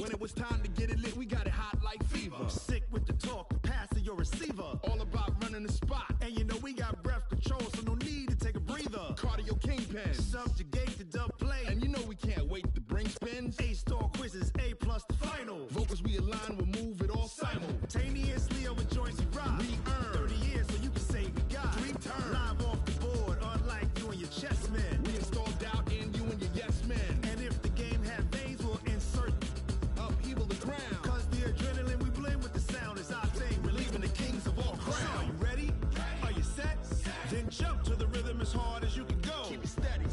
When it was time to get it lit, we got it hot like fever. I'm sick with the talk, the pass to your receiver. All about running the spot. And you know we got breath control, so no need to take a breather. Cardio kingpin. Subjugate the dub play. And you know we can't wait to bring spins. A-star quizzes, A+ the final. Vocals we align, we'll move it all simultaneously over joints we rock. We earn 30 years so you can say we got 3 turns. Live off the board, unlike you and your chess men. We install doubt in you and your yes men. And if the game had veins, we'll insert upheaval the ground. Cause the adrenaline we blend with the sound is our thing. Relieving the kings of all crowns. So are you ready? Are you set? Then jump to the rhythm as hard as you can go. Keep it steady,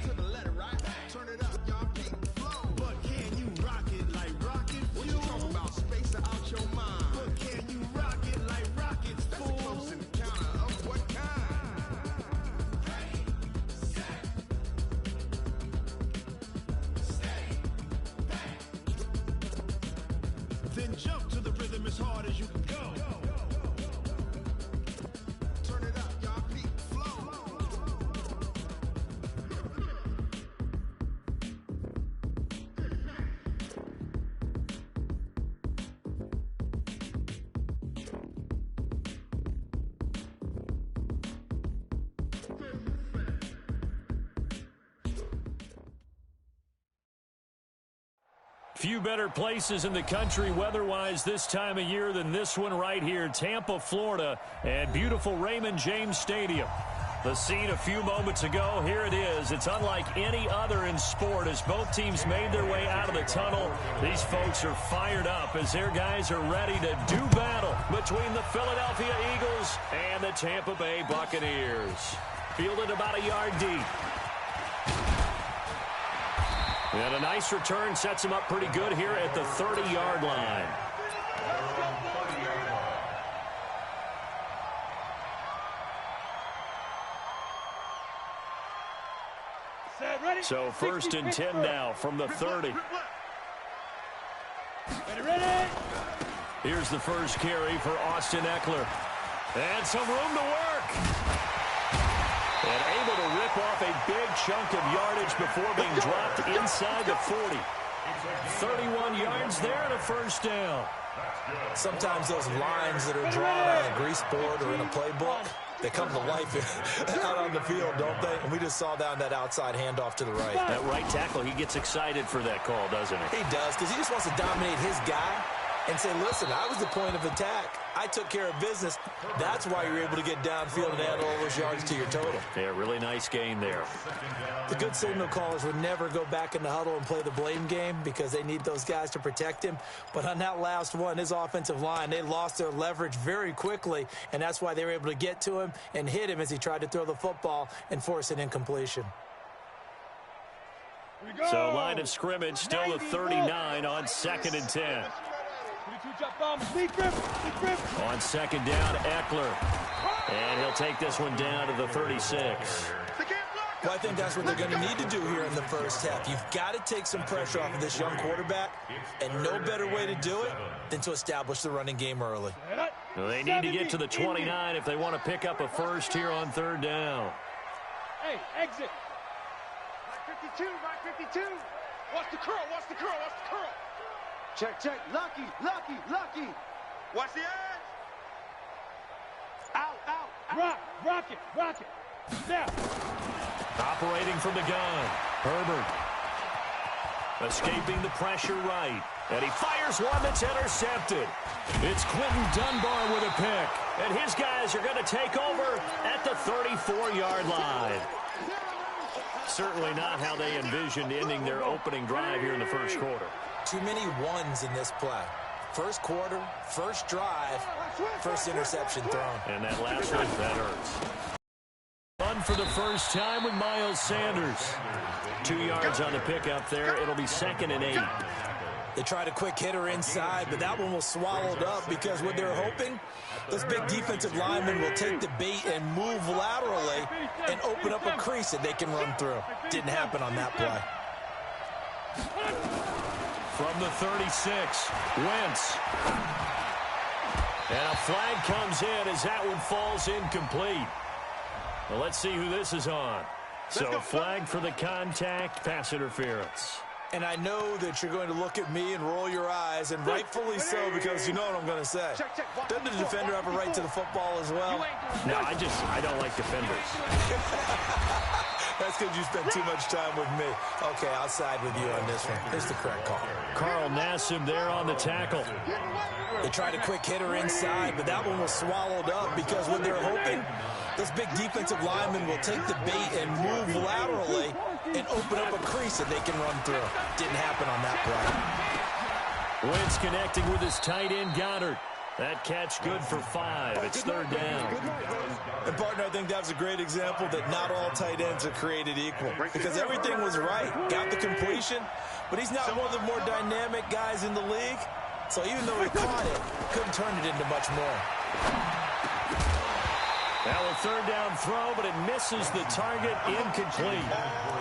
to the letter, right? Turn it up, y'all keep the flow. But can you rock it like rocket fuel? What you talking about? Space out your mind. But can you rock it like rockets, That's fool? a close encounter of what kind? Ready, set, stay back. Then jump to the rhythm as hard as you can go. Turn it up, y'all keep the flow. Few better places in the country weather-wise this time of year than this one right here, Tampa, Florida, and beautiful Raymond James Stadium. The scene a few moments ago, here it is. It's unlike any other in sport as both teams made their way out of the tunnel. These folks are fired up as their guys are ready to do battle between the Philadelphia Eagles and the Tampa Bay Buccaneers. Fielded about a yard deep. And a nice return sets him up pretty good here at the 30-yard line. So 1st and 10 now from the 30. Here's the first carry for Austin Ekeler. And some room to work. And able to rip off a big chunk of yardage before being dropped inside the 40. 31 yards there and a first down. Sometimes those lines that are drawn on a grease board or in a playbook, they come to life out on the field, don't they? And we just saw down that outside handoff to the right. That right tackle, he gets excited for that call, doesn't he? He does, because he just wants to dominate his guy and say, listen, I was the point of attack. I took care of business. That's why you're able to get downfield and add all those yards to your total. Yeah, really nice gain there. The good signal callers would never go back in the huddle and play the blame game because they need those guys to protect him. But on that last one, his offensive line, they lost their leverage very quickly, and that's why they were able to get to him and hit him as he tried to throw the football and force an incompletion. So line of scrimmage still a 39 on 2nd and 10. On 2nd down, Ekeler. And he'll take this one down to the 36. Well, I think that's what they're going to need to do here in the first half. You've got to take some pressure off of this young quarterback, and no better way to do it than to establish the running game early. Well, they need to get to the 29 if they want to pick up a first here on 3rd down. Hey, exit. 52, 52. Watch the curl, watch the curl, watch the curl. Check, check. Lucky, lucky, lucky. Watch the edge. Out, out, out. Rock it. Now. Operating from the gun, Herbert. Escaping the pressure right. And he fires one that's intercepted. It's Quentin Dunbar with a pick. And his guys are going to take over at the 34-yard line. Certainly not how they envisioned ending their opening drive here in the first quarter. Too many ones in this play. First quarter, first drive, first interception thrown. And that last one, that hurts. Run for the first time with Miles Sanders. 2 yards on the pickup there. It'll be 2nd and 8. They tried a quick hitter inside, but that one was swallowed up because what they're hoping, those big defensive linemen will take the bait and move laterally and open up a crease that they can run through. Didn't happen on that play. From the 36, Wentz. And a flag comes in as that one falls incomplete. Well, let's see who this is on. So flag for the contact, pass interference. And I know that you're going to look at me and roll your eyes, and rightfully so, because you know what I'm going to say. Doesn't the defender have a right to the football as well? No, I don't like defenders. That's because you spend too much time with me. Okay, I'll side with you on this one. Here's the correct call. Carl Nassib there on the tackle. They tried a quick hitter inside, but that one was swallowed up because what they're hoping, this big defensive lineman will take the bait and move laterally and open up a crease that they can run through. Didn't happen on that play. Wentz connecting with his tight end, Goddard. That catch good for 5. It's third down. And, partner, I think that was a great example that not all tight ends are created equal because everything was right. Got the completion, but he's not one of the more dynamic guys in the league. So even though he caught it, couldn't turn it into much more. Now a third down throw, but it misses the target, incomplete.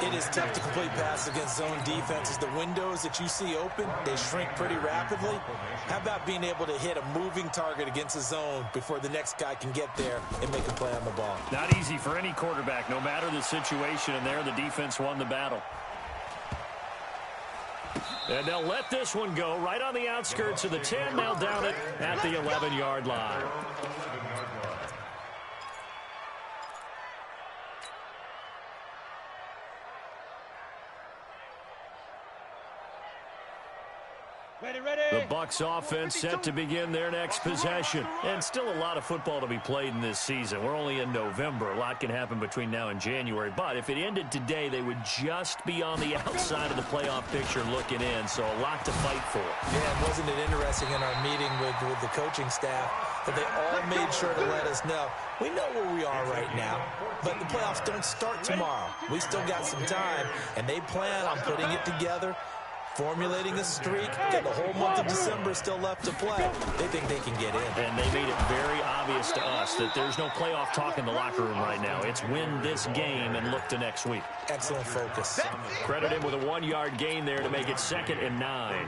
It is tough to complete passes against zone defenses. The windows that you see open, they shrink pretty rapidly. How about being able to hit a moving target against a zone before the next guy can get there and make a play on the ball? Not easy for any quarterback, no matter the situation, and there the defense won the battle. And they'll let this one go right on the outskirts of the 10. They'll down it at the 11-yard line. The Bucs offense set to begin their next possession. And still a lot of football to be played in this season. We're only in November. A lot can happen between now and January. But if it ended today, they would just be on the outside of the playoff picture looking in. So a lot to fight for. Yeah, and wasn't it interesting in our meeting with the coaching staff that they all made sure to let us know, we know where we are right now, but the playoffs don't start tomorrow. We still got some time, and they plan on putting it together, formulating a streak, got the whole month of December still left to play. They think they can get in. And they made it very obvious to us that there's no playoff talk in the locker room right now. It's win this game and look to next week. Excellent focus. Credit him with a 1-yard gain there to make it 2nd and 9.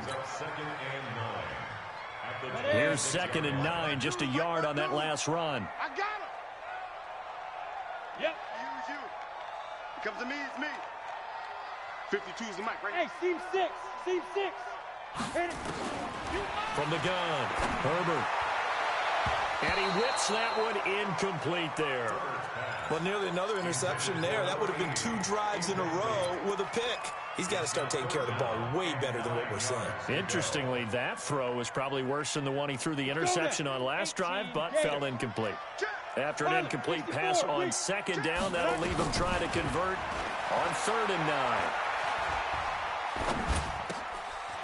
Here's 2nd and 9, just a yard on that last run. I got him. Yep. Use you. It comes to me, it's me. 52 is the mic, right? Hey, seam 6. Seam 6. Hit it. From the gun, Herbert. And he whips that one incomplete there. Well, nearly another interception there. That would have been 2 drives in a row with a pick. He's got to start taking care of the ball way better than what we're seeing. Interestingly, that throw was probably worse than the one he threw the interception on last drive, but fell incomplete. After an incomplete pass on 2nd down, that'll leave him trying to convert on 3rd and 9.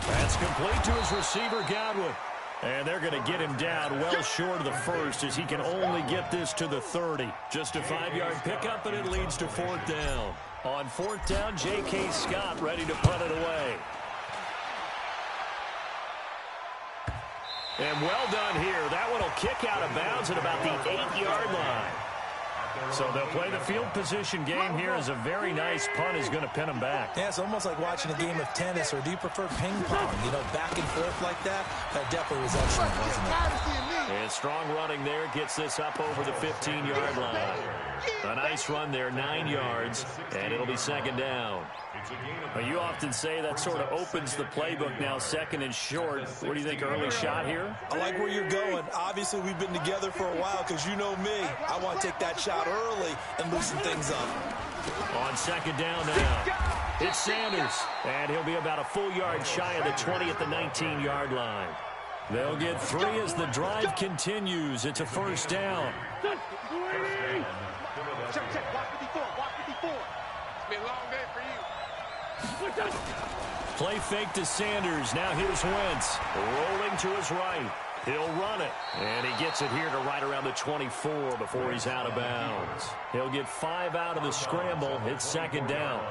That's complete to his receiver, Godwin. And they're going to get him down well short of the first as he can only get this to the 30. Just a 5-yard pickup, and it leads to 4th down. On 4th down, J.K. Scott ready to punt it away. And well done here. That one will kick out of bounds at about the 8-yard line. So they'll play the field position game here as a very nice punt is going to pin them back. Yeah, it's almost like watching a game of tennis, or do you prefer ping pong? You know, back and forth like that? That definitely was excellent, wasn't it? And strong running there gets this up over the 15-yard line. A nice run there, 9 yards, and it'll be 2nd down. Well, you often say that sort of opens the playbook now, 2nd and short. What do you think, early shot here? I like where you're going. Obviously, we've been together for a while because you know me. I want to take that shot early and loosen things up. On 2nd down now, it's Sanders, and he'll be about a full yard shy of the 20 at the 19-yard line. They'll get 3 as the drive continues. It's a 1st down. Check, block 54, block 54. It's been a long day for you. Play fake to Sanders. Now here's Wentz. Rolling to his right. He'll run it. And he gets it here to right around the 24 before he's out of bounds. He'll get 5 out of the scramble. It's 2nd down.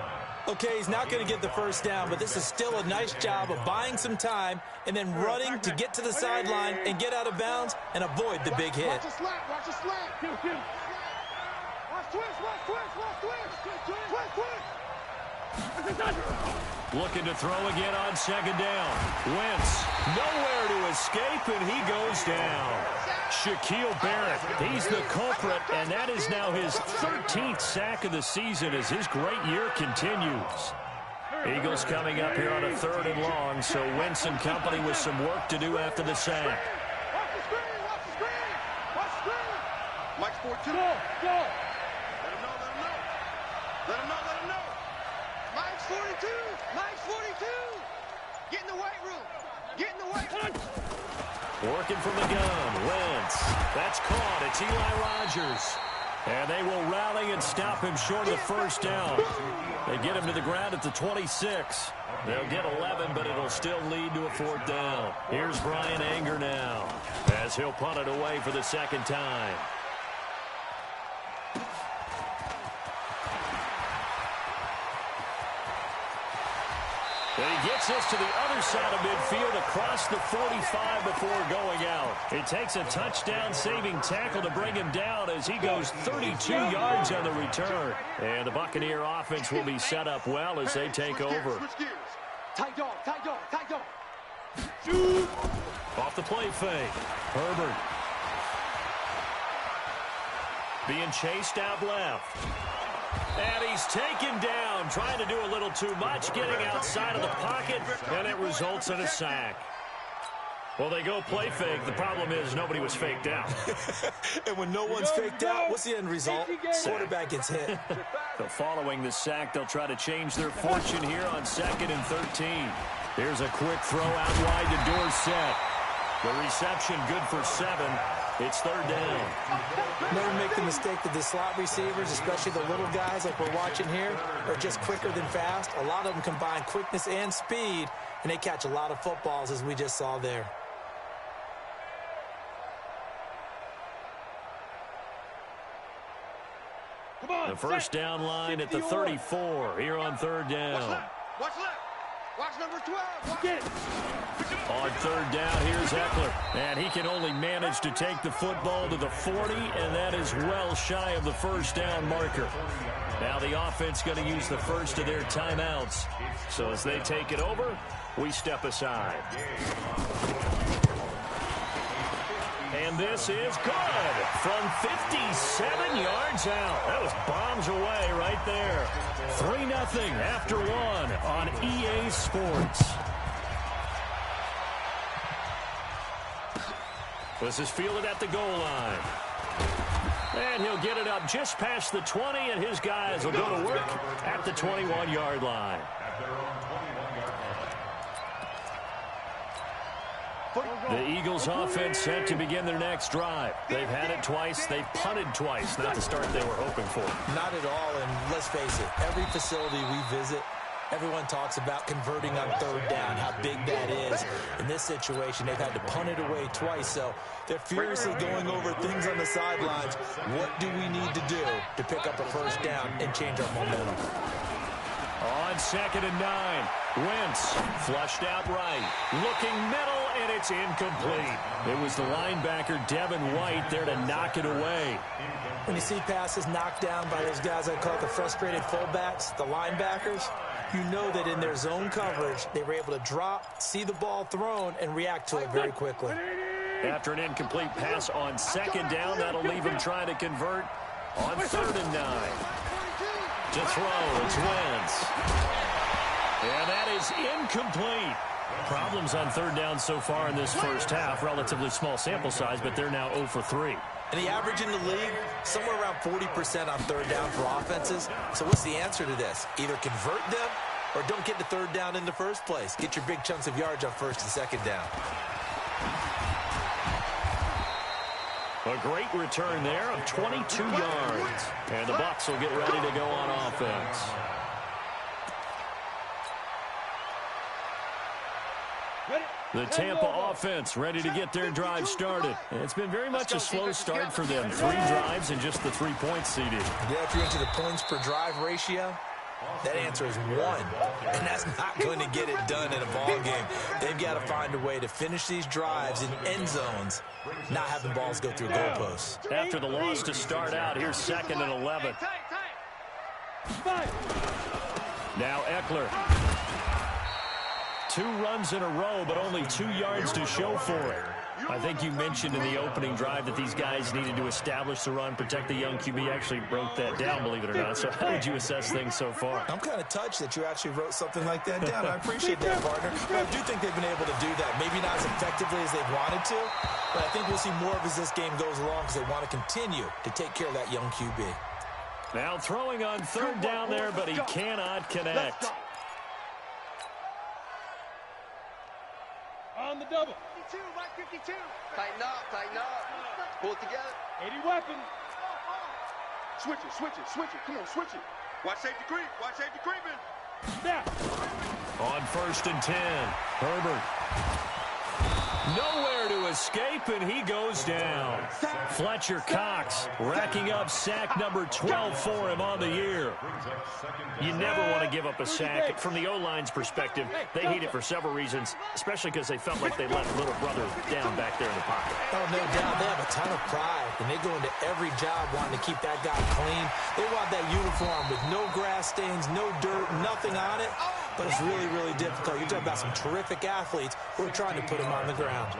Okay, he's not going to get the 1st down, but this is still a nice job of buying some time and then running to get to the sideline and get out of bounds and avoid the big hit. Watch the slant, watch the slant. Watch twist. Looking to throw again on 2nd down. Wentz, nowhere to escape, and he goes down. Shaquille Barrett, he's the culprit, and that is now his 13th sack of the season as his great year continues. Eagles coming up here on a 3rd and long, so Wentz and company with some work to do after the sack. Watch the screen, watch the screen, watch the screen. Mike's 4-2. Go. Let him know, let him know. Let him know, let him know. Mike's 42, Mike's 42. Get in the weight room. Get in the weight room. Working from the gun, Wentz. That's caught. It's Eli Rogers. And they will rally and stop him short of the first down. They get him to the ground at the 26. They'll get 11, but it'll still lead to a 4th down. Here's Bryan Anger now as he'll punt it away for the 2nd time. And he gets this to the other side of midfield across the 45 before going out. It takes a touchdown-saving tackle to bring him down as he goes 32 yards on the return. And the Buccaneer offense will be set up well as they take over. Tight dog, tight dog, tight dog. Off the play fake. Herbert. Being chased out left. And he's taken down, trying to do a little too much, getting outside of the pocket, and it results in a sack. Well, they go play fake. The problem is nobody was faked out. And when no one's faked out, what's the end result? Quarterback gets hit. So following the sack, they'll try to change their fortune here on 2nd and 13. Here's a quick throw out wide to Dorsett. The reception good for 7. It's 3rd down. Never make the mistake that the slot receivers, especially the little guys like we're watching here, are just quicker than fast. A lot of them combine quickness and speed, and they catch a lot of footballs, as we just saw there. The first down line at the 34 here on 3rd down. Watch left. Watch number 12. Watch it. On 3rd down, here's Eckler. And he can only manage to take the football to the 40, and that is well shy of the first down marker. Now the offense going to use the first of their timeouts. So as they take it over, we step aside. And this is good from 57 yards out. That was bombs away right there. 3-0 after 1 on EA Sports. This is fielded at the goal line. And he'll get it up just past the 20, and his guys will go to work at the 21-yard line. The Eagles offense set to begin their next drive. They've had it twice. They've punted twice. Not the start they were hoping for. Not at all, and let's face it, every facility we visit, everyone talks about converting on 3rd down, how big that is. In this situation, they've had to punt it away twice, so they're furiously going over things on the sidelines. What do we need to do to pick up a first down and change our momentum? On 2nd and 9, Wentz flushed out right, looking middle, and it's incomplete. It was the linebacker Devin White there to knock it away. When you see passes knocked down by those guys I call the frustrated fullbacks, the linebackers, you know that in their zone coverage, they were able to drop, see the ball thrown, and react to it very quickly. After an incomplete pass on 2nd down, that'll leave him trying to convert on 3rd and 9. To throw, it's Wentz. And that is incomplete. Problems on 3rd down so far in this first half. Relatively small sample size, but they're now 0 for 3. And the average in the league, somewhere around 40% on 3rd down for offenses. So what's the answer to this? Either convert them or don't get to 3rd down in the first place. Get your big chunks of yards on 1st and 2nd down. A great return there of 22 yards. And the Bucs will get ready to go on offense. The Tampa offense ready to get their drive started. It's been very much a slow start for them. 3 drives and just the 3 points seeded. Yeah, if you're into the points per drive ratio, that answer is 1. And that's not going to get it done in a ball game. They've got to find a way to finish these drives in end zones, not having balls go through goalposts. After the loss to start out, here's 2nd and 11. Now Eckler. 2 runs in a row, but only 2 yards to show for it. I think you mentioned in the opening drive that these guys needed to establish the run, protect the young QB. Actually broke that down, believe it or not. So how did you assess things so far? I'm kind of touched that you actually wrote something like that down. I appreciate that, partner. But I do think they've been able to do that. Maybe not as effectively as they've wanted to, but I think we'll see more of as this game goes along because they want to continue to take care of that young QB. Now throwing on third down there, but he cannot connect. On the double. 52, Mike 52. Tighten up, tighten up. Pull it together. 80 weapon. Switch it, switch it, switch it. Come on, switch it. Watch safety creep. Watch safety creeping. Snap. On 1st and 10, Herbert. Nowhere to escape, and he goes down. Fletcher Cox racking up sack number 12 for him on the year. You never want to give up a sack. From the O-line's perspective, they hate it for several reasons, especially because they felt like they let little brother down back there in the pocket. Oh, no doubt. They have a ton of pride, and they go into every job wanting to keep that guy clean. They want that uniform with no grass stains, no dirt, nothing on it. But it's really, really difficult. You're talking about some terrific athletes who are trying to put him on the ground.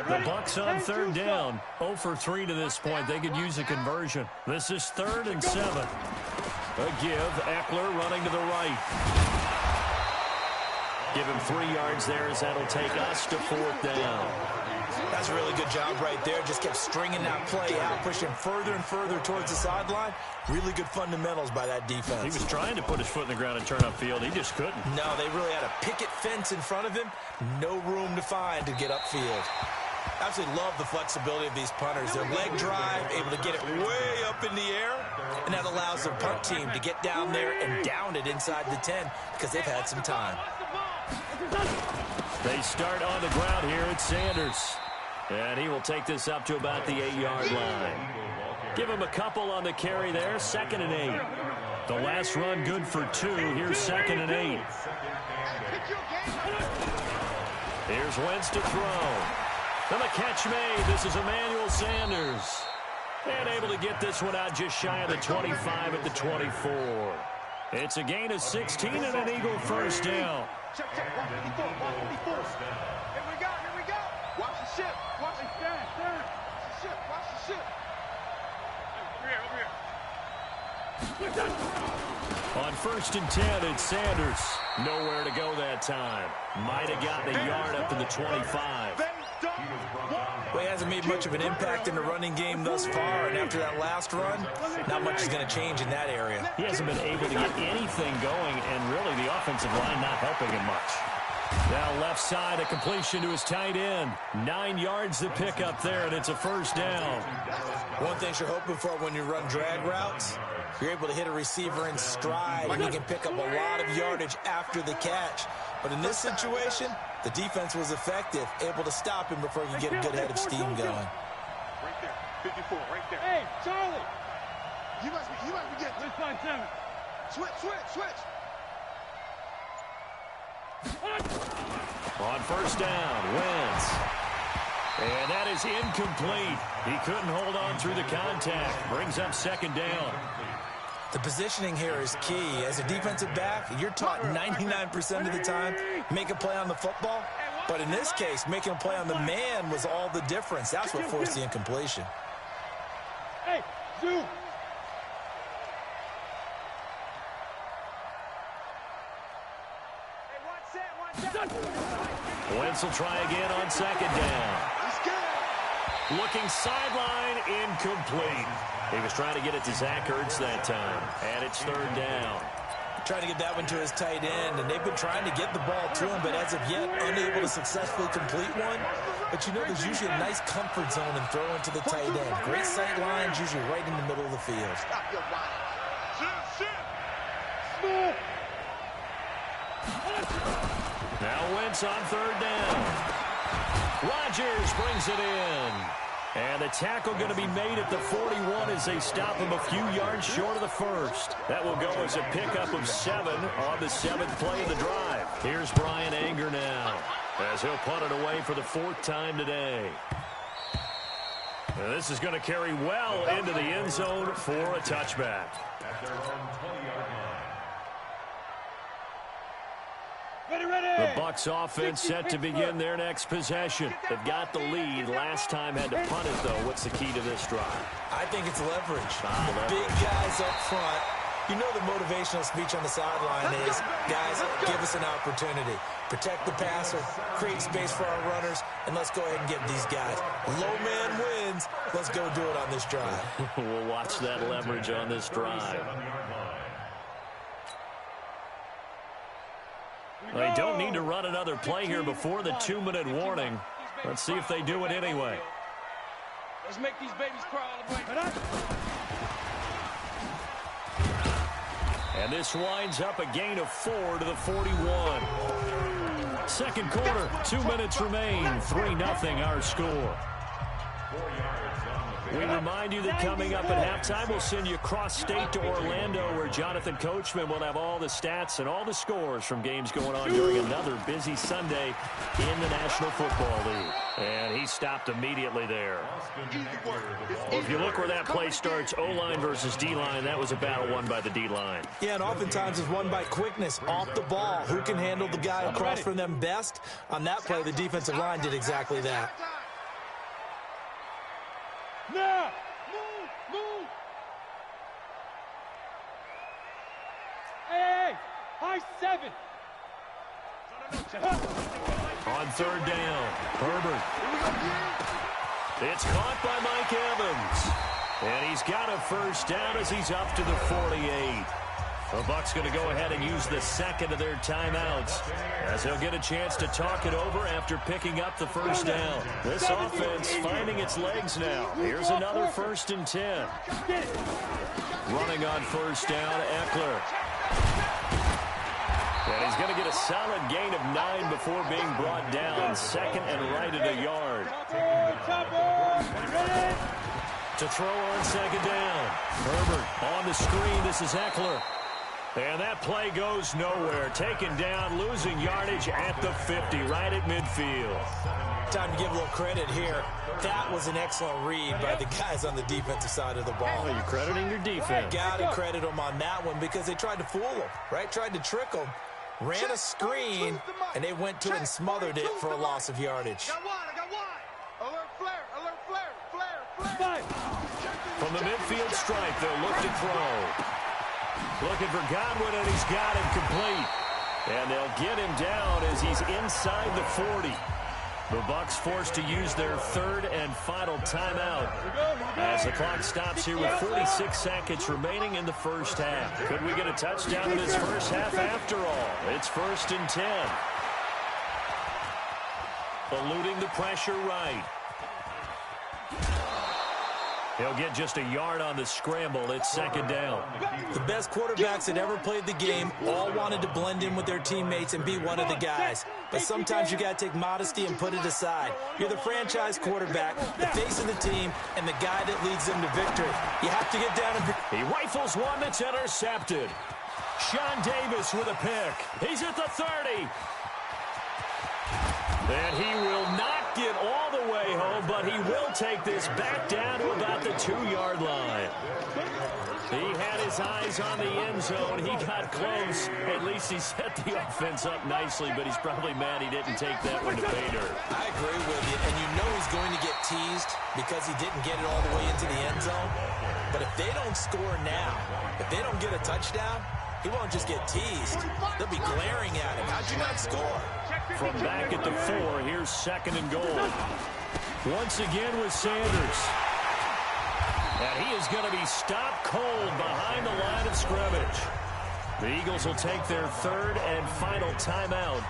The Bucs on third down. 0 for 3 to this point. They could use a conversion. This is 3rd and 7. A give. Eckler running to the right. Give him 3 yards there as that'll take us to 4th down. That's a really good job right there. Just kept stringing that play out, pushing further and further towards the sideline. Really good fundamentals by that defense. He was trying to put his foot in the ground and turn upfield. He just couldn't. No, they really had a picket fence in front of him. No room to find to get upfield. Absolutely love the flexibility of these punters. Their leg drive, able to get it way up in the air, and that allows their punt team to get down there and down it inside the 10 because they've had some time. They start on the ground here at Sanders. And he will take this up to about the 8-yard line. Give him a couple on the carry there. 2nd and 8. The last run good for 2. Here's 2nd and 8. Here's Wentz to throw. And the catch made. This is Emmanuel Sanders. And able to get this one out just shy of the 25 at the 24. It's a gain of 16 and an Eagle first down. Check, check. 154, 154. Here we go, here we go. Watch the ship. Watch the ship. Watch the ship. Over here. On 1st and 10, it's Sanders. Nowhere to go that time. Might have gotten a yard up to the 25. Well, he hasn't made much of an impact in the running game thus far, and after that last run, not much is going to change in that area. He hasn't been able to get anything going, and really the offensive line not helping him much. Now left side, a completion to his tight end. 9 yards to pick up there, and it's a first down. One thing you're hoping for when you run drag routes, you're able to hit a receiver in stride, and he can pick up a lot of yardage after the catch. But in this situation, the defense was effective, able to stop him before he could get a good head of steam going. Right there. 54, right there. Hey, Charlie. You must be getting. Let's find 7. Switch. On first down, Wentz. And that is incomplete. He couldn't hold on through the contact. Brings up 2nd down. The positioning here is key. As a defensive back, you're taught 99% of the time, make a play on the football. But in this case, making a play on the man was all the difference. That's what forced the incompletion. Hey, zoom. Wentz will try again on 2nd down. Looking sideline, incomplete. He was trying to get it to Zach Ertz that time. And it's 3rd down. Trying to get that one to his tight end, and they've been trying to get the ball to him, but as of yet, unable to successfully complete one. But you know, there's usually a nice comfort zone in throwing to the tight end. Great sight lines, usually right in the middle of the field. Stop your body. Now Wentz on 3rd down. Rodgers brings it in. And the tackle going to be made at the 41 as they stop him a few yards short of the first. That will go as a pickup of 7 on the 7th play of the drive. Here's Bryan Anger now as he'll punt it away for the 4th time today. And this is going to carry well into the end zone for a touchback. Ready. The Bucs offense set to begin their next possession. They've got the lead. Last time had to punt it, though. What's the key to this drive? I think it's leverage. Leverage. Big guys up front. You know the motivational speech on the sideline is, guys, give us an opportunity. Protect the passer, create space for our runners, and let's go ahead and get these guys. Low man wins. Let's go do it on this drive. We'll watch that leverage on this drive. They don't need to run another play here before the 2-minute warning. Let's see if they do it anyway. Let's make these babies cry all the way. And this winds up a gain of 4 to the 41. Second quarter, 2 minutes remain. 3-0 our score. We remind you that coming up at halftime, we'll send you cross-state to Orlando, where Jonathan Coachman will have all the stats and all the scores from games going on during another busy Sunday in the National Football League. And he stopped immediately there. If you look where that play starts, O-line versus D-line, that was a battle won by the D-line. Yeah, and oftentimes it's won by quickness, off the ball. Who can handle the guy across from them best? On that play, the defensive line did exactly that. Now! Move! Hey! High 7! On third down, Herbert. It's caught by Mike Evans. And he's got a first down as he's up to the 48. The Bucs going to go ahead and use the second of their timeouts, as they'll get a chance to talk it over after picking up the first down. This offense finding its legs now. Here's another 1st and 10. Running on first down, Eckler. And he's going to get a solid gain of 9 before being brought down. Second and right at a yard. To throw on second down. Herbert on the screen. This is Eckler. And that play goes nowhere. Taken down, losing yardage at the 50, right at midfield. Time to give a little credit here. That was an excellent read by the guys on the defensive side of the ball. Well, you're crediting your defense. Got to credit them on that one because they tried to fool them, right? Tried to trick them. Ran a screen, and they went to it and smothered it for a loss of yardage. I got one! Alert flare! From the midfield stripe, they'll look to throw. Looking for Godwin, and he's got him complete. And they'll get him down as he's inside the 40. The Bucs forced to use their third and final timeout as the clock stops here with 46 seconds remaining in the first half. Could we get a touchdown in this first half after all? It's 1st and 10. Eluding the pressure right. He'll get just a yard on the scramble. It's second down. The best quarterbacks that ever played the game all wanted to blend in with their teammates and be one of the guys. But sometimes you got to take modesty and put it aside. You're the franchise quarterback, the face of the team, and the guy that leads them to victory. You have to get down and... He rifles one that's intercepted. Sean Davis with a pick. He's at the 30. And he will not get all the way home, but he will take this back down to about the 2-yard line. He had his eyes on the end zone. He got close. At least he set the offense up nicely, but he's probably mad he didn't take that one to pay dirt. I agree with you, and you know he's going to get teased because he didn't get it all the way into the end zone. But if they don't score now, if they don't get a touchdown, he won't just get teased. They'll be glaring at him. How'd you not score? From back at the 4, here's second and goal. Once again with Sanders. And he is going to be stopped cold behind the line of scrimmage. The Eagles will take their third and final timeout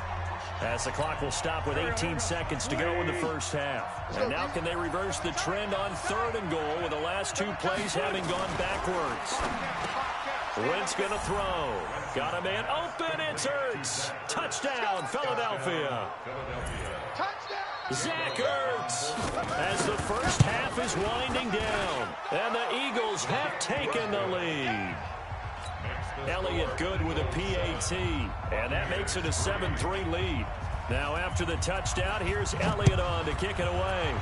as the clock will stop with 18 seconds to go in the first half. And now can they reverse the trend on third and goal with the last 2 plays having gone backwards? Wentz going to throw. Got a man open. It's Ertz. Touchdown, Philadelphia. Zach Ertz as the first half is winding down. And the Eagles have taken the lead. Elliott good with a PAT. And that makes it a 7-3 lead. Now after the touchdown, here's Elliott on to kick it away.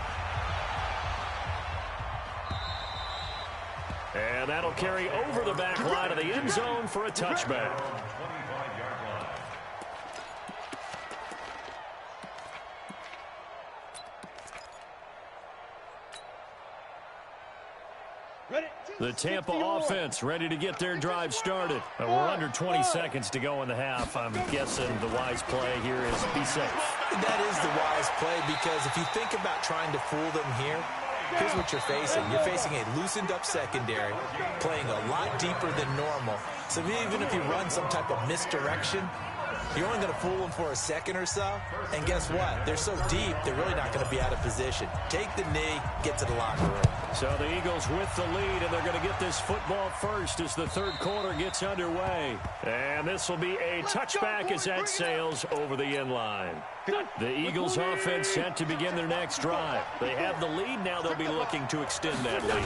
And that'll carry over the back line of the end zone for a touchback. The Tampa offense ready to get their drive started. We're under 20 seconds to go in the half. I'm guessing the wise play here is be safe. That is the wise play, because if you think about trying to fool them here, here's what you're facing. You're facing a loosened-up secondary, playing a lot deeper than normal. So even if you run some type of misdirection, you're only going to fool them for a second or so. And guess what? They're so deep, they're really not going to be out of position. Take the knee, get to the locker room. So the Eagles with the lead, and they're going to get this football first as the third quarter gets underway. And this will be a touchback as that sails over the end line. The Eagles offense set to begin their next drive. They have the lead. Now they'll be looking to extend that lead.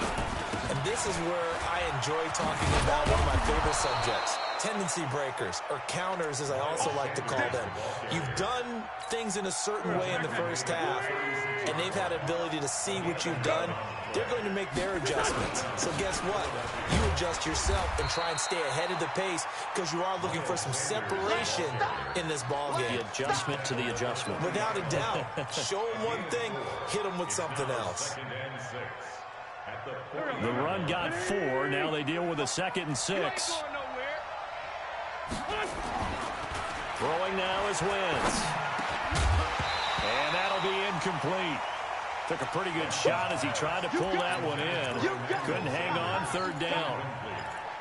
And this is where I enjoy talking about one of my favorite subjects, tendency breakers, or counters as I also like to call them. You've done things in a certain way in the first half, and they've had an ability to see what you've done. They're going to make their adjustments. So guess what? You adjust yourself and try and stay ahead of the pace, because you are looking for some separation in this ball game. The adjustment to the adjustment. Without a doubt. Show them one thing, hit them with something else. The run got 4. Now they deal with a 2nd and 6. Throwing now is Wentz. And that'll be incomplete. Took a pretty good shot as he tried to pull that one in. Couldn't hang on, 3rd down.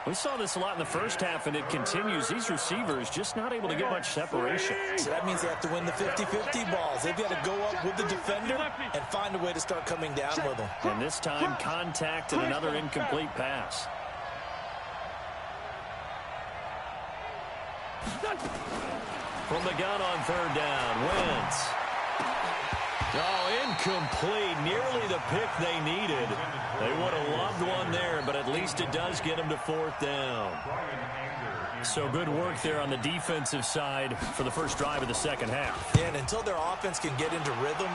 We saw this a lot in the first half, and it continues. These receivers just not able to get much separation. So that means they have to win the 50-50 balls. They've got to go up with the defender and find a way to start coming down with them. And this time, contact and another incomplete pass. From the gun on 3rd down, Wentz. Oh, incomplete. Nearly the pick they needed. They would have loved one there, but at least it does get them to 4th down. So good work there on the defensive side for the first drive of the second half. Yeah, and until their offense can get into rhythm,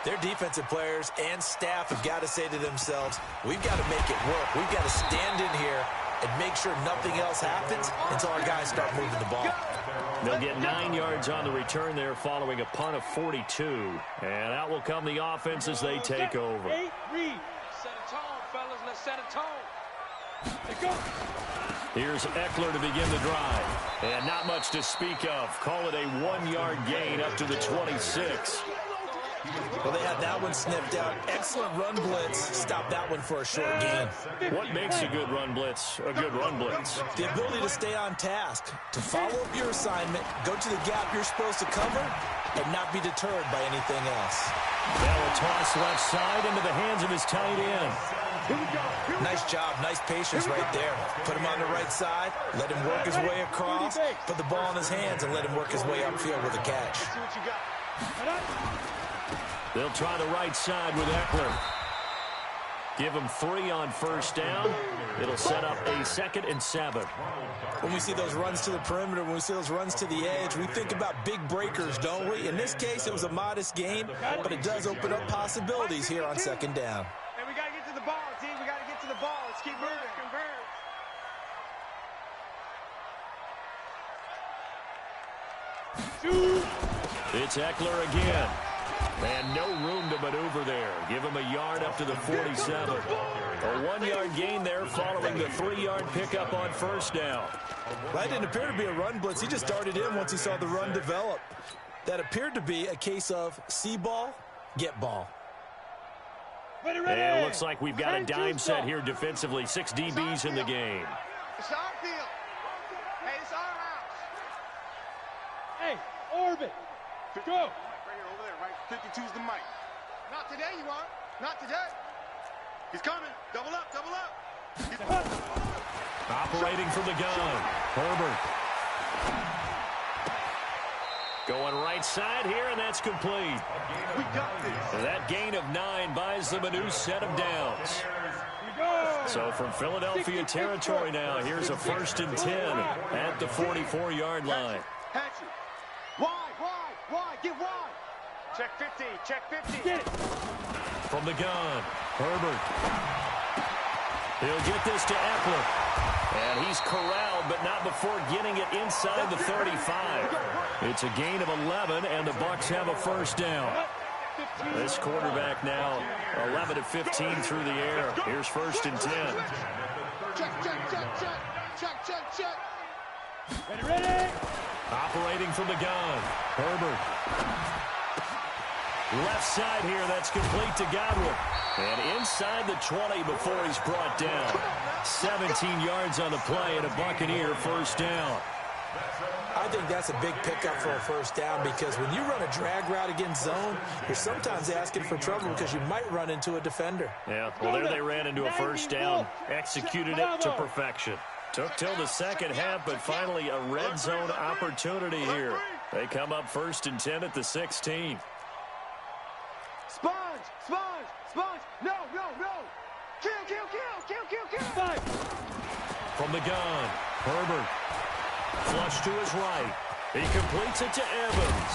their defensive players and staff have got to say to themselves, we've got to make it work. We've got to stand in here and make sure nothing else happens until our guys start moving the ball. They'll get 9 yards on the return there following a punt of 42. And out will come the offense as they take over. Set a tone, fellas. Let's set a tone. Let's go. Here's Eckler to begin the drive. And not much to speak of. Call it a 1-yard gain up to the 26. Well, they had that one sniffed out. Excellent run blitz. Stop that one for a short gain. What makes a good run blitz a good run blitz? The ability to stay on task, to follow up your assignment, go to the gap you're supposed to cover, and not be deterred by anything else. Now a toss left side into the hands of his tight end. Nice job, nice patience right there. Put him on the right side, let him work his way across, put the ball in his hands, and let him work his way upfield with a catch. They'll try the right side with Eckler. Give him 3 on 1st down. It'll set up a 2nd and 7. When we see those runs to the perimeter, when we see those runs to the edge, we think about big breakers, don't we? In this case, it was a modest gain, but it does open up possibilities here on 2nd down. Hey, we got to get to the ball, team. We got to get to the ball. Let's keep moving. It's Eckler again. And no room to maneuver there. Give him a yard up to the 47. A 1-yard gain there following the 3-yard pickup on 1st down. That didn't appear to be a run blitz. He just started in once he saw the run develop. That appeared to be a case of see ball, get ball. And it looks like we've got a dime set here defensively. 6 DBs in the game. It's our field. Hey, it's our house. Hey, Orbit, go. Right here, over there, right? 52's the mic. Not today, you are. Not today. He's coming. Double up, double up. Operating from the gun. Herbert. Going right side here, and that's complete. We got this. That gain of 9 buys them a new set of downs. So from Philadelphia territory now, here's a 1st and 10 at the 44-yard line. Hatchet. Wide. Get wide. Check 50. Check 50. Get it. From the gun, Herbert. He'll get this to Eckler. And he's corralled, but not before getting it inside the 35. It's a gain of 11, and the Bucs have a 1st down. This quarterback now 11 of 15 through the air. Here's 1st and 10. Check. Ready. Operating from the gun. Herbert. Left side here, that's complete to Godwin. And inside the 20 before he's brought down. 17 yards on the play and a Buccaneer 1st down. I think that's a big pickup for a 1st down because when you run a drag route against zone, you're sometimes asking for trouble because you might run into a defender. Yeah, well, there they ran into a 1st down, executed it to perfection. Took till the second half, but finally a red zone opportunity here. They come up 1st and 10 at the 16. Sponge. No. Kill. From the gun, Herbert. Flush to his right. He completes it to Evans.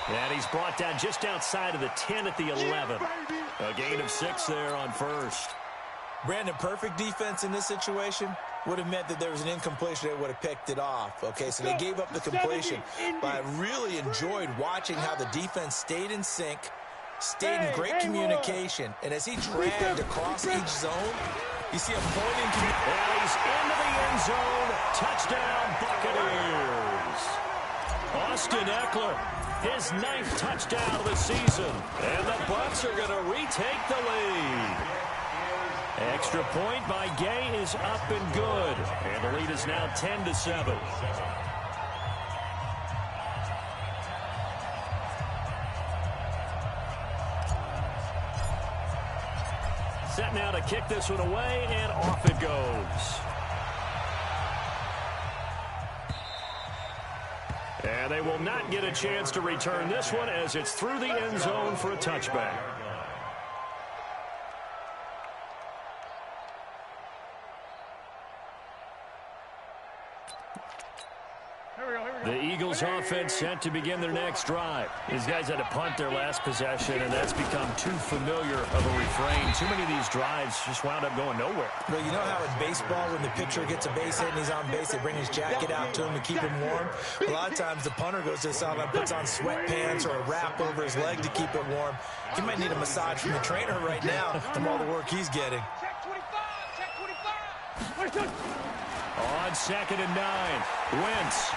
And he's brought down just outside of the 10 at the 11. A gain of 6 there on 1st. Brandon, perfect defense in this situation would have meant that there was an incompletion that would have picked it off. Okay, so they gave up the completion. But I really enjoyed watching how the defense stayed in sync, stayed in great communication. And as he dragged across each zone, you see him pointing. And he's into the end zone. Touchdown, Buccaneers. Austin Eckler, his 9th touchdown of the season. And the Bucs are going to retake the lead. Extra point by Gay is up and good. And the lead is now 10-7. Set now to kick this one away, and off it goes. And they will not get a chance to return this one as it's through the end zone for a touchback. The Eagles offense set to begin their next drive. These guys had to punt their last possession, and that's become too familiar of a refrain. Too many of these drives just wound up going nowhere. Well, you know how in baseball, when the pitcher gets a base hit and he's on base, they bring his jacket out to him to keep him warm? A lot of times the punter goes to the sideline, puts on sweatpants or a wrap over his leg to keep it warm. He might need a massage from the trainer right now from all the work he's getting. Check 25. On 2nd and 9, Wentz.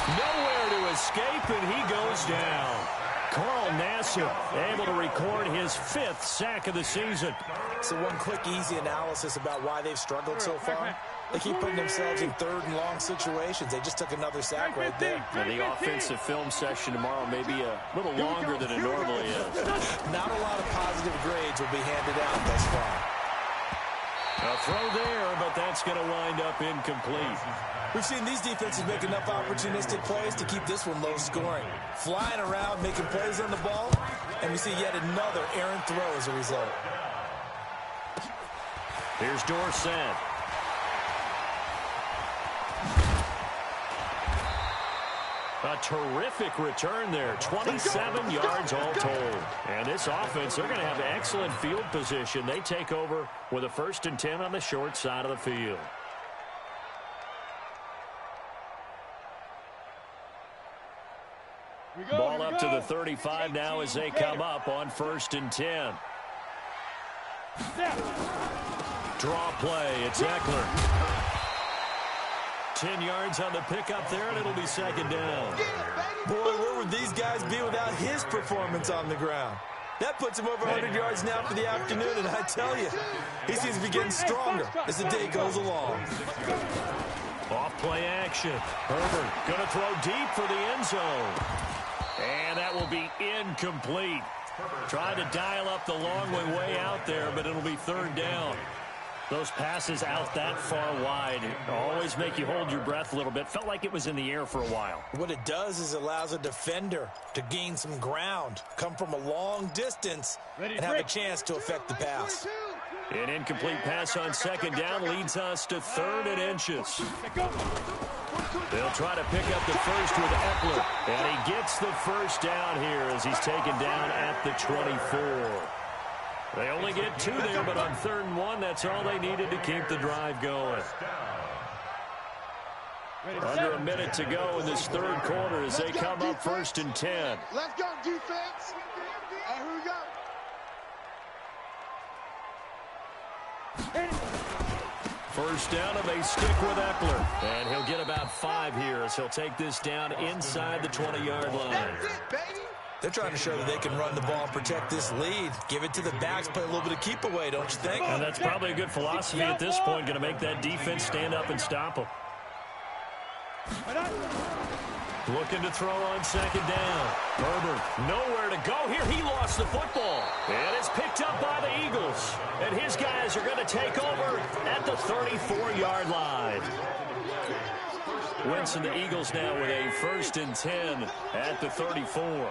Nowhere to escape, and he goes down. Carl Nassib able to record his 5th sack of the season. So one quick, easy analysis about why they've struggled so far. They keep putting themselves in 3rd and long situations. They just took another sack right there. And the offensive film session tomorrow may be a little longer than it normally is. Not a lot of positive grades will be handed out thus far. A throw there, but that's going to wind up incomplete. We've seen these defenses make enough opportunistic plays to keep this one low scoring. Flying around, making plays on the ball, and we see yet another errant throw as a result. Here's Dorsett. A terrific return there. 27 yards all told. And this offense, they're going to have excellent field position. They take over with a 1st and 10 on the short side of the field. Ball up to the 35 now as they come up on 1st and 10. Draw play. It's Eckler. 10 yards on the pickup there, and it'll be 2nd down. Boy, where would these guys be without his performance on the ground? That puts him over 100 yards now for the afternoon, and I tell you, he seems to be getting stronger as the day goes along. Off play action. Herbert going to throw deep for the end zone. And that will be incomplete. Tried to dial up the long way out there, but it'll be 3rd down. Those passes out that far wide always make you hold your breath a little bit. Felt like it was in the air for a while. What it does is allows a defender to gain some ground, come from a long distance, and have a chance to affect the pass. An incomplete pass on 2nd down leads us to 3rd and inches. They'll try to pick up the first with Eckler. And he gets the 1st down here as he's taken down at the 24. They only get 2 there, but on 3rd and 1, that's all they needed to keep the drive going. Under a minute to go in this third quarter as they come up 1st and 10. Let's go, defense. And here we go. First down, and they stick with Eckler. And he'll get about 5 here as he'll take this down inside the 20-yard line. That's it, baby. They're trying to show that they can run the ball and protect this lead. Give it to the backs, play a little bit of keep away, don't you think? And that's probably a good philosophy at this point, going to make that defense stand up and stop them. Looking to throw on 2nd down. Herbert, nowhere to go here. He lost the football. And it's picked up by the Eagles. And his guys are going to take over at the 34-yard line. Wentz and the Eagles now with a 1st and 10 at the 34.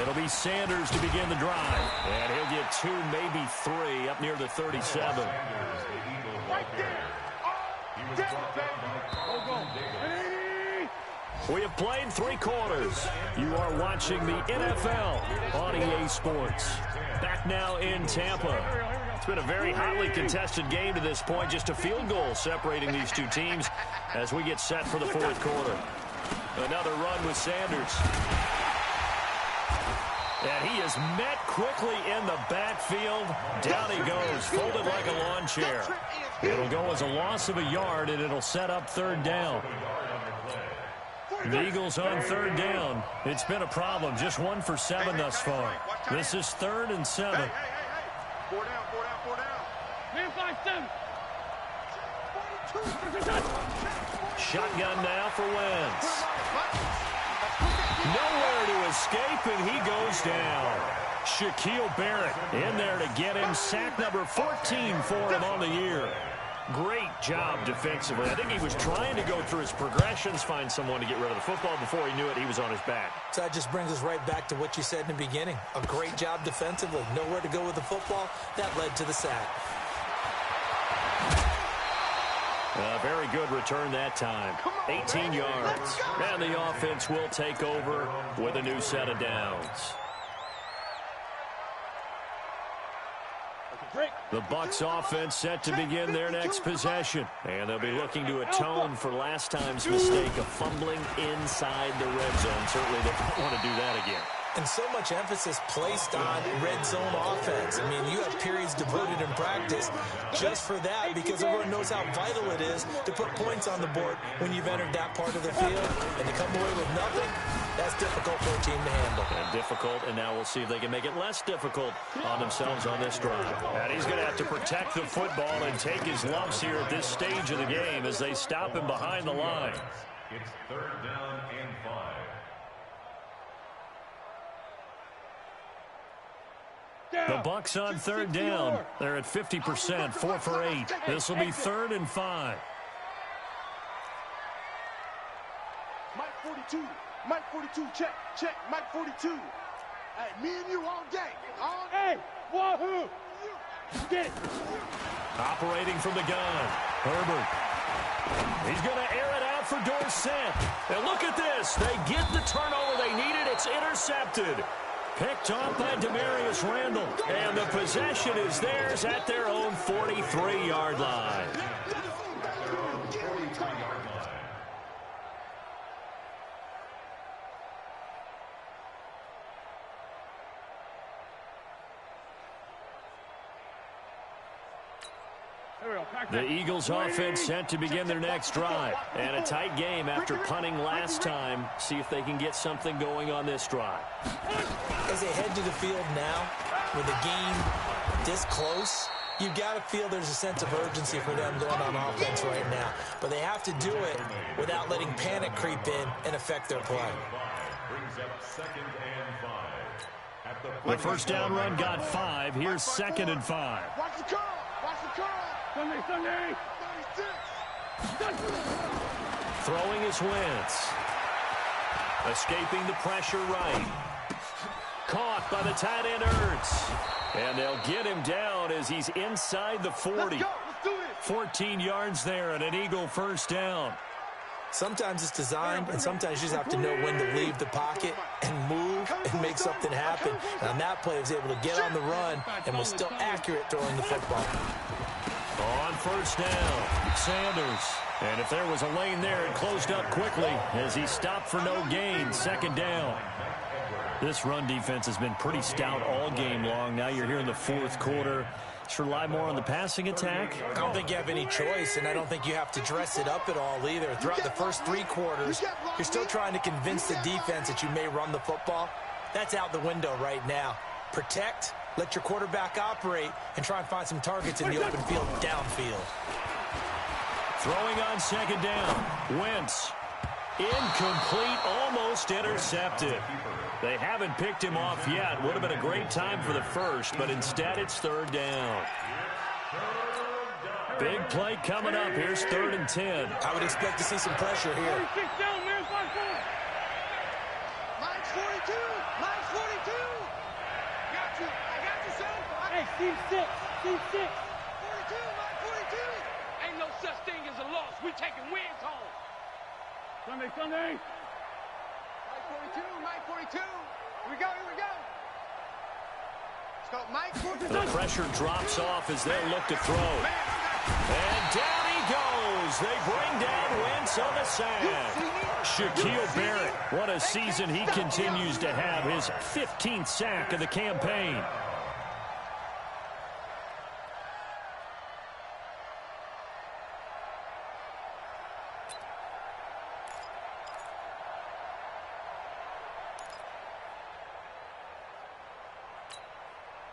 It'll be Sanders to begin the drive. And he'll get 2, maybe 3 up near the 37. Right there. We have played 3 quarters. You are watching the NFL on EA Sports. Back now in Tampa. It's been a very hotly contested game to this point. Just a field goal separating these two teams as we get set for the 4th quarter. Another run with Sanders. And he is met quickly in the backfield. Down he goes, folded like a lawn chair. It'll go as a loss of a yard, and it'll set up 3rd down. The Eagles on 3rd down. It's been a problem. Just 1 for 7 thus far. This is 3rd and 7. Hey. 4 down, 4 down, 4 down. Man, 5-7. Shotgun now for Wentz. Nowhere to escape, and he goes down. Shaquille Barrett in there to get him. Sack number 14 for him on the year. Great job defensively. I think he was trying to go through his progressions, find someone to get rid of the football. Before he knew it, he was on his back. So that just brings us right back to what you said in the beginning. A great job defensively. Nowhere to go with the football. That led to the sack. A very good return that time. 18 yards. And the offense will take over with a new set of downs. The Bucs offense set to begin their next possession. And they'll be looking to atone for last time's mistake of fumbling inside the red zone. Certainly they don't want to do that again. And so much emphasis placed on red zone offense. I mean, you have periods devoted in practice just for that because everyone knows how vital it is to put points on the board when you've entered that part of the field. And to come away with nothing, that's difficult for a team to handle. And difficult, and now we'll see if they can make it less difficult on themselves on this drive. And he's going to have to protect the football and take his lumps here at this stage of the game as they stop him behind the line. It's 3rd down and 5. The Bucs on 3rd down. They're at 50%, 4 for 8. This will be 3rd and 5. Mike 42. Mike 42. Check. Mike 42. Hey, me and you all day. Hey, wahoo! Get it. Operating from the gun. Herbert. He's going to air it out for Dorsett. And look at this. They get the turnover they needed. It's intercepted. Picked off by Demarius Randall. And the possession is theirs at their own 43-yard line. The Eagles offense set to begin their next drive. And a tight game after punting last time. See if they can get something going on this drive. As they head to the field now, with the game this close, you've got to feel there's a sense of urgency for them going on offense right now. But they have to do it without letting panic creep in and affect their play. Brings up 2nd and 5. At The first down run got 5. Here's 2nd and 5. Watch the curl. Watch the curl. Sunday. 36. Throwing is Wentz. Escaping the pressure right. Caught by the tight end Ertz. And they'll get him down as he's inside the 40. Let's go. Let's do this. 14 yards there and an Eagle first down. Sometimes it's designed, and sometimes you just have to know when to leave the pocket and move and make something happen. And on that play, he was able to get on the run and was still accurate throwing the football. On first down, Sanders And if there was a lane there, it closed up quickly as he stopped for no gain. Second down. This run defense has been pretty stout all game long. Now you're here in the fourth quarter. Let's rely more on the passing attack. I don't think you have any choice, and I don't think you have to dress it up at all either. Throughout the first 3 quarters, you're still trying to convince the defense that you may run the football. That's out the window right now. Protect, let your quarterback operate, and try and find some targets in the open field downfield. Throwing on second down. Wentz. Incomplete, almost intercepted. They haven't picked him off yet. Would have been a great time for the first, but instead it's third down. Big play coming up. Here's 3rd and 10. I would expect to see some pressure here. 36 down, man. 5-4. Mike's 42. Mike's 42. Got you. I got you, son. Hey, team 6. Team 6. 42. Mike 42. Ain't no such thing as a loss. We taking wins home. Sunday, Sunday. Mike 42. Mike 42. Here we go. Here we go. Let's go. Mike 42. The pressure drops off as they look to throw. And down he goes. They bring down Wentz on the sack. Shaquille Barrett, what a season he continues to have. His 15th sack of the campaign.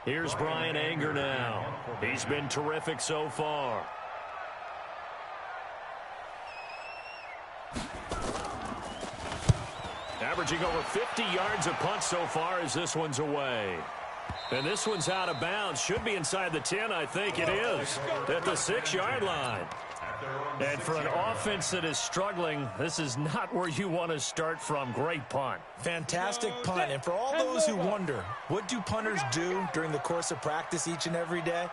Here's Brian Anger now. He's been terrific so far. Averaging over 50 yards a punt so far as this one's away. And this one's out of bounds. Should be inside the 10, I think it is. At the 6-yard line. And for an offense that is struggling, this is not where you want to start from. Great punt. Fantastic punt. And for all those who wonder, what do punters do during the course of practice each and every day?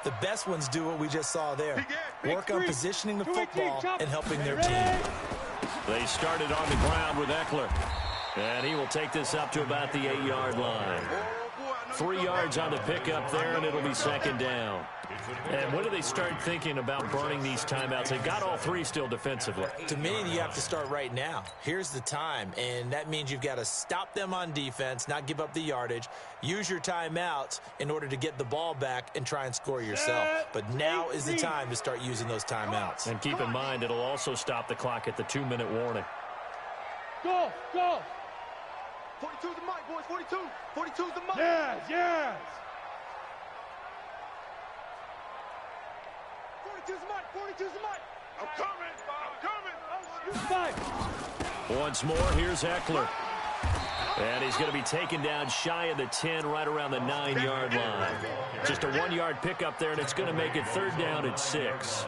The best ones do what we just saw there. Work on positioning the football and helping their team. They started on the ground with Eckler. And he will take this up to about the 8-yard line. 3 yards on the pickup there, and it'll be second down. And when do they start thinking about burning these timeouts? They've got all 3 still defensively. To me, you have to start right now. Here's the time, and that means you've got to stop them on defense, not give up the yardage, use your timeouts in order to get the ball back and try and score yourself. But now is the time to start using those timeouts. And keep in mind, it'll also stop the clock at the 2-minute warning. Go, go. 42's the mic, boys. 42. 42's the mic. Yes, yes. 42's the mic. 42's the mic. I'm coming. I'm coming. Once more, here's Eckler. And he's going to be taken down shy of the 10, right around the 9-yard line. Just a 1-yard pickup there, and it's going to make it third down at 6.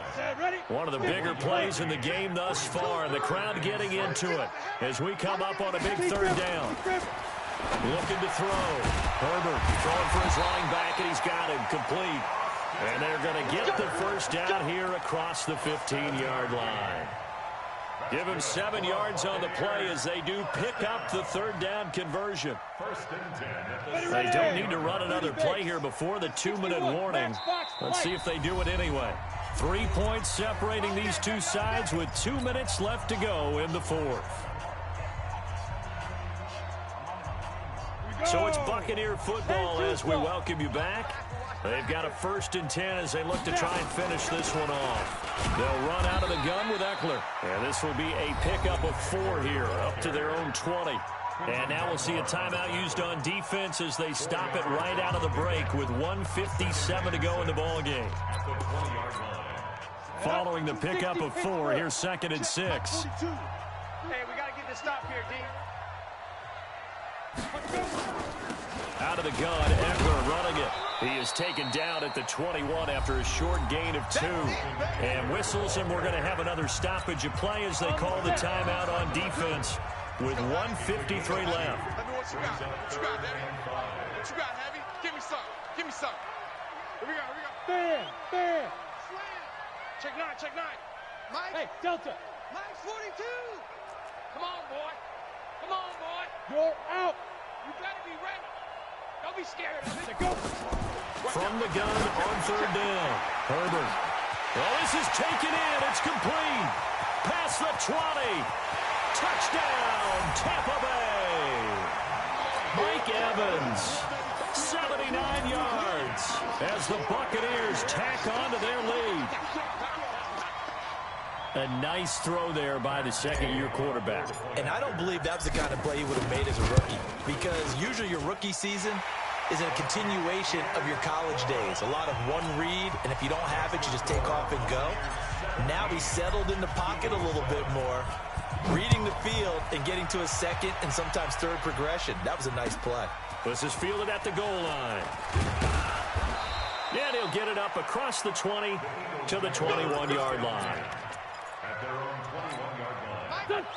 One of the bigger plays in the game thus far, and the crowd getting into it as we come up on a big third down. Looking to throw. Herbert throwing for his running back, and he's got him complete. And they're going to get the first down here across the 15-yard line. Give him 7 yards on the play as they do pick up the third down conversion. They don't need to run another play here before the 2-minute warning. Let's see if they do it anyway. 3 points separating these two sides with 2 minutes left to go in the fourth. So it's Buccaneer football as we welcome you back. They've got a 1st and 10 as they look to try and finish this one off. They'll run out of the gun with Eckler. And this will be a pickup of 4 here, up to their own 20. And now we'll see a timeout used on defense as they stop it right out of the break with 1:57 to go in the ball game. Following the pickup of 4, here's 2nd and 6. Hey, we got to get this stop here, D. Out of the gun, Eckler running it. He is taken down at the 21 after a short gain of 2. And whistles, and we're going to have another stoppage of play as they call the timeout on defense with 1:53 left. Let me what you got. What you got, Heavy? What you got, Heavy? Give me some. Give me some. Here we go. Here we go. Bam, bam. Slam. Check 9, check 9. Mike. Hey, Delta. Mike's 42. Come on, boy. Come on, boy. You're out. You better be ready. Don't be scared of it. Go. From the gun on third down. Herbert Well, this is taken in. It's complete. Past the 20. Touchdown, Tampa Bay. Mike Evans, 79 yards as the Buccaneers tack on to their lead. A nice throw there by the second-year quarterback. And I don't believe that was the kind of play he would have made as a rookie, because usually your rookie season is a continuation of your college days. A lot of one read, and if you don't have it, you just take off and go. Now he's settled in the pocket a little bit more, reading the field and getting to a second and sometimes third progression. That was a nice play. This is fielded at the goal line. And he'll get it up across the 20 to the 21-yard line.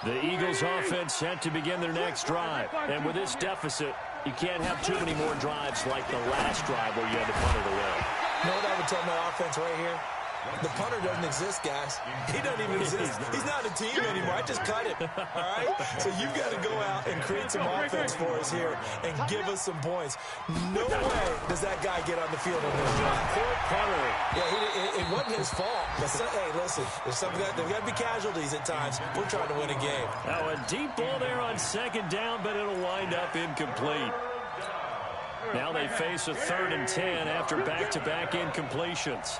The Eagles offense set to begin their next drive. And with this deficit, you can't have too many more drives like the last drive where you had to punt it away. You know what I would tell my offense right here? The punter doesn't exist, guys. He doesn't even exist. He's not a team anymore. I just cut him. All right? So you've got to go out and create some offense for us here and give us some points. No way does that guy get on the field on this drive. Poor punter. Yeah, it wasn't his fault. But hey, listen, there's got to be casualties at times. We're trying to win a game. Now a deep ball there on second down, but it'll wind up incomplete. Now they face a 3rd and 10 after back-to-back incompletions.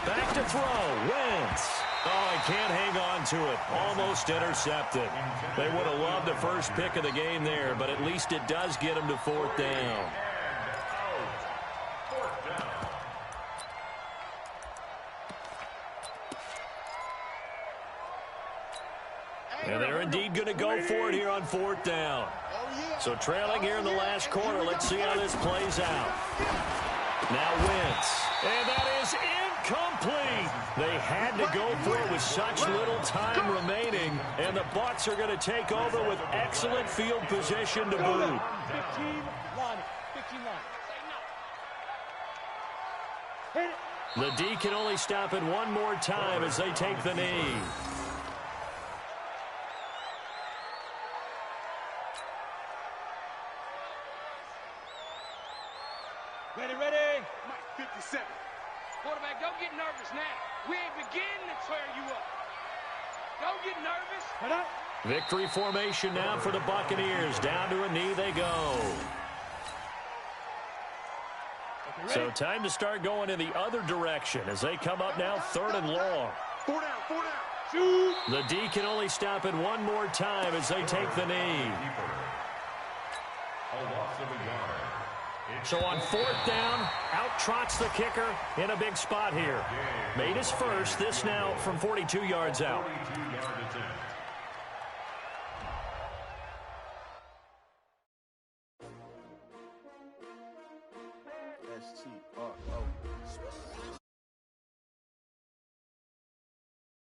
Back to throw. Wentz. Oh, he can't hang on to it. Almost intercepted. They would have loved the first pick of the game there, but at least it does get him to 4th down. And they're indeed going to go for it here on 4th down. So trailing here in the last quarter. Let's see how this plays out. Now Wentz. And that is incomplete. They had to go for it with such little time remaining. And the Bucs are going to take over with excellent field position to boot. 15 The D can only stop it one more time as they take the knee. Ready. Mike 57. Quarterback, don't get nervous now. We ain't beginning to tear you up. Don't get nervous. Victory formation now for the Buccaneers. Down to a knee they go. So time to start going in the other direction as they come up now 3rd and long. 4 down. Shoot. The D can only stop it one more time as they take the knee. A loss of a yard. So on 4th down, out trots the kicker in a big spot here. Made his first, this now from 42 yards out. 42-yard attempt.